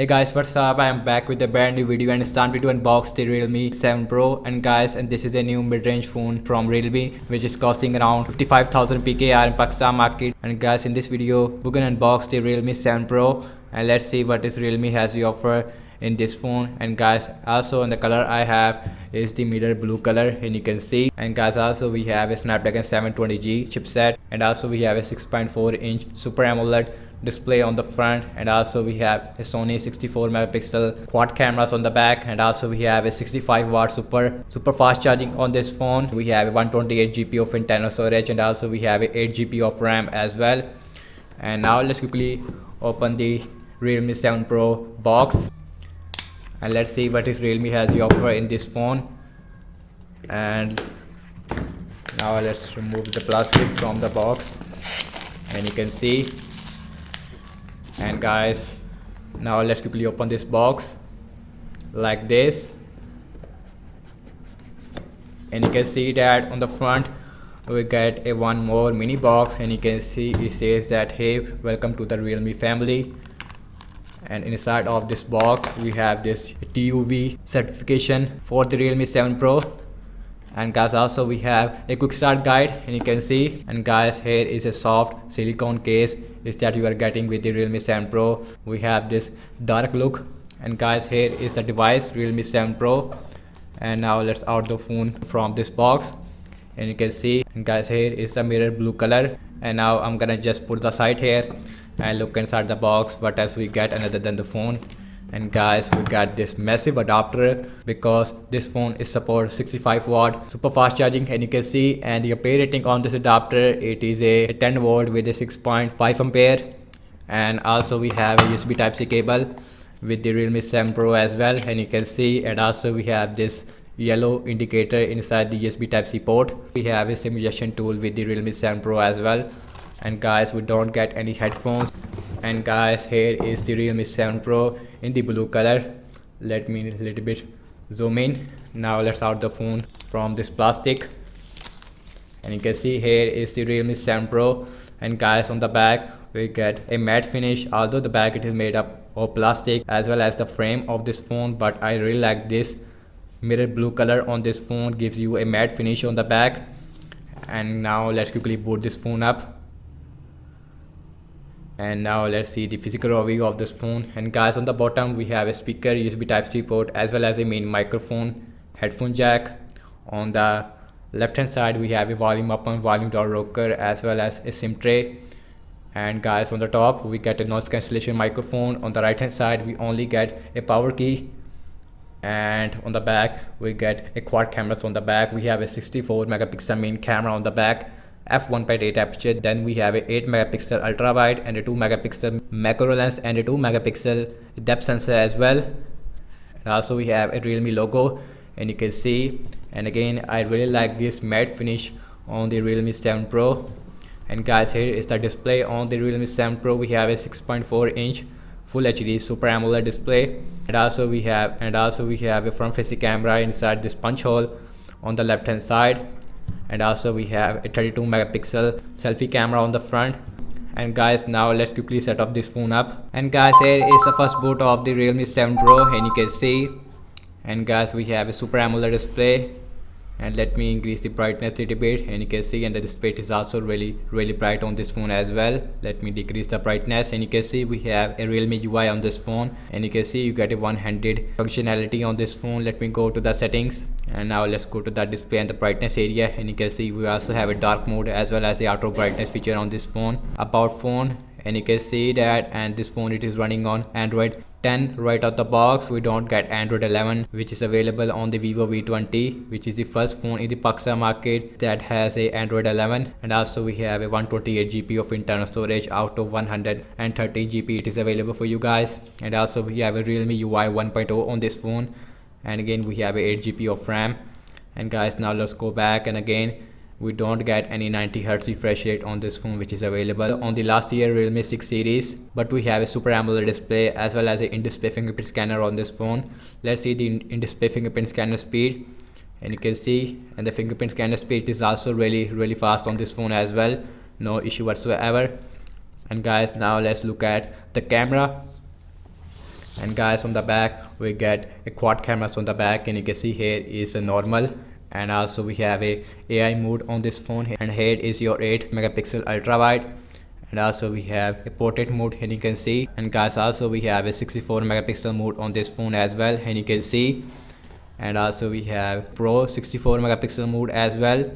Hey guys, what's up? I am back with a brand new video and it's time to unbox the Realme 7 Pro. And guys, this is a new mid-range phone from Realme which is costing around 55,000 PKR in Pakistan market. And guys, in this video we're gonna unbox the Realme 7 Pro and let's see what this Realme has to offer in this phone. And guys, also in the color I have is the mirror blue color, and you can see. And guys, also we have a Snapdragon 720G chipset, and also we have a 6.4-inch Super AMOLED display on the front, and also we have a Sony 64 megapixel quad cameras on the back, and also we have a 65 watt super fast charging on this phone. We have a 128 GB of internal storage, and also we have a 8 GB of RAM as well. And now let's quickly open the Realme 7 Pro box and let's see what this Realme has to offer in this phone. And now let's remove the plastic from the box, and you can see. And guys, now let's quickly open this box like this, and you can see that on the front we get a one more mini box, and you can see it says that, hey, welcome to the Realme family. And inside of this box we have this TUV certification for the Realme 7 Pro. And guys, also we have a quick start guide, and you can see. And guys, here is a soft silicone case is that you are getting with the Realme 7 Pro. We have this dark look, and guys, here is the device Realme 7 Pro. And now let's out the phone from this box, and you can see. And guys, here is the mirror blue color. And now I'm gonna just put the side here and look inside the box what else we get other than the phone. And guys, we got this massive adapter because this phone is support 65 watt super fast charging, and you can see. And the ampere rating on this adapter, it is a 10 volt with a 6.5 ampere. And also we have a USB Type-C cable with the Realme 7 Pro as well, and you can see. And also we have this yellow indicator inside the USB Type-C port. We have a SIM injection tool with the Realme 7 Pro as well. And guys, we don't get any headphones. And guys, here is the Realme 7 Pro in the blue color. Let me a little bit zoom in. Now let's out the phone from this plastic, and you can see here is the Realme 7 Pro. And guys, on the back we get a matte finish, although the back it is made up of plastic as well as the frame of this phone, but I really like this mirror blue color on this phone, gives you a matte finish on the back. And now let's quickly boot this phone up. And now let's see the physical overview of this phone. And guys, on the bottom we have a speaker, USB Type-C port, as well as a main microphone, headphone jack. On the left hand side we have a volume up and volume down rocker, as well as a SIM tray. And guys, on the top we get a noise cancellation microphone. On the right hand side we only get a power key. And on the back we get a quad cameras on the back. We have a 64 megapixel main camera on the back, f1.8 aperture. Then we have a 8 megapixel ultra wide and a 2 megapixel macro lens and a 2 megapixel depth sensor as well. And also we have a Realme logo, and you can see. And again, I really like this matte finish on the Realme 7 Pro. And guys, here is the display on the Realme 7 Pro. We have a 6.4-inch Full HD Super AMOLED display, and also we have a front facing camera inside this punch hole on the left hand side. And also we have a 32 megapixel selfie camera on the front. And guys, now let's quickly set up this phone up. And guys, here is the first boot of the Realme 7 Pro, and you can see. And guys, we have a Super AMOLED display, and let me increase the brightness a little bit, and you can see. And the display is also really bright on this phone as well. Let me decrease the brightness, and you can see we have a Realme UI on this phone, and you can see you get a one-handed functionality on this phone. Let me go to the settings, and now let's go to the display and the brightness area, and you can see we also have a dark mode as well as the auto brightness feature on this phone. About phone, and you can see that, and this phone it is running on Android 10 right out the box. We don't get Android 11, which is available on the Vivo V20, which is the first phone in the Pakistan market that has a Android 11. And also we have a 128 GB of internal storage out of 130 GB. It is available for you guys. And also we have a Realme UI 1.0 on this phone, and again we have a 8 GB of RAM. And guys, now let's go back, and again we don't get any 90 Hz refresh rate on this phone, which is available on the last year Realme 6 series. But we have a Super AMOLED display as well as an in-display fingerprint scanner on this phone. Let's see the in-display fingerprint scanner speed, and you can see. And the fingerprint scanner speed is also really fast on this phone as well, no issue whatsoever. And guys, now let's look at the camera. And guys, on the back we get a quad cameras on the back, and you can see here is a normal, and also we have a AI mode on this phone, and here is your 8 megapixel ultra wide, and also we have a portrait mode, and you can see. And guys, also we have a 64 megapixel mode on this phone as well, and you can see. And also we have pro 64 megapixel mode as well.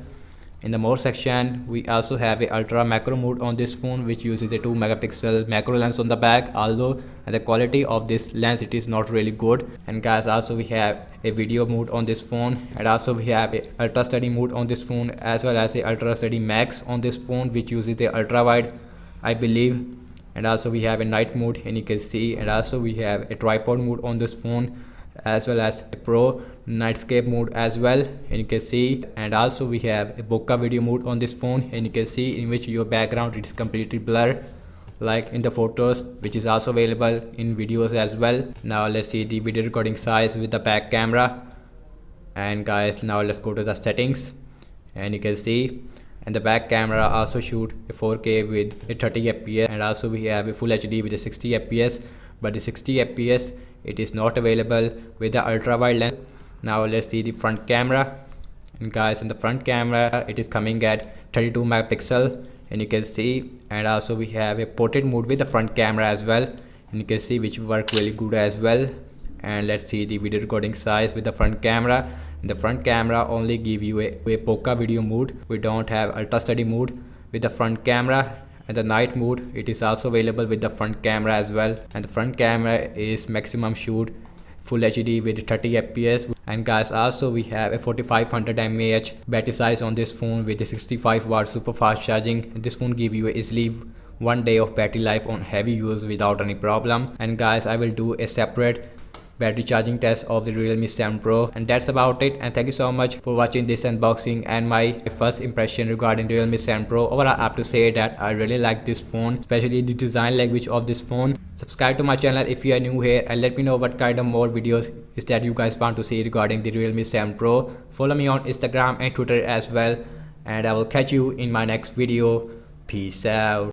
In the more section we also have a ultra macro mode on this phone, which uses a 2 megapixel macro lens on the back, although the quality of this lens it is not really good. And guys, also we have a video mode on this phone, and also we have a ultra steady mode on this phone, as well as a ultra steady max on this phone, which uses the ultra wide, I believe. And also we have a night mode, and you can see. And also we have a tripod mode on this phone, as well as a pro nightscape mode as well, and you can see. And also we have a bokeh video mode on this phone, and you can see, in which your background it is completely blurred like in the photos, which is also available in videos as well. Now let's see the video recording size with the back camera. And guys, now let's go to the settings, and you can see. And the back camera also shoot a 4K with a 30 fps, and also we have a full HD with a 60 fps, but the 60 fps it is not available with the ultra wide lens. Now let's see the front camera. And guys, in the front camera it is coming at 32 megapixel, and you can see. And also we have a portrait mode with the front camera as well, and you can see, which work really good as well. And let's see the video recording size with the front camera. In the front camera only give you a bokeh video mode. We don't have ultra steady mode with the front camera. And the night mode it is also available with the front camera as well. And the front camera is maximum shoot full HD with 30 fps. And guys, also we have a 4500 mAh battery size on this phone with a 65 watt super fast charging. And this phone give you easily 1 day of battery life on heavy use without any problem. And guys, I will do a separate battery charging test of the Realme 7 Pro. And that's about it, and thank you so much for watching this unboxing and my first impression regarding Realme 7 Pro. Overall, I have to say that I really like this phone, especially the design language of this phone. Subscribe to my channel if you are new here, and let me know what kind of more videos is that you guys want to see regarding the Realme 7 Pro. Follow me on Instagram and Twitter as well, and I will catch you in my next video. Peace out.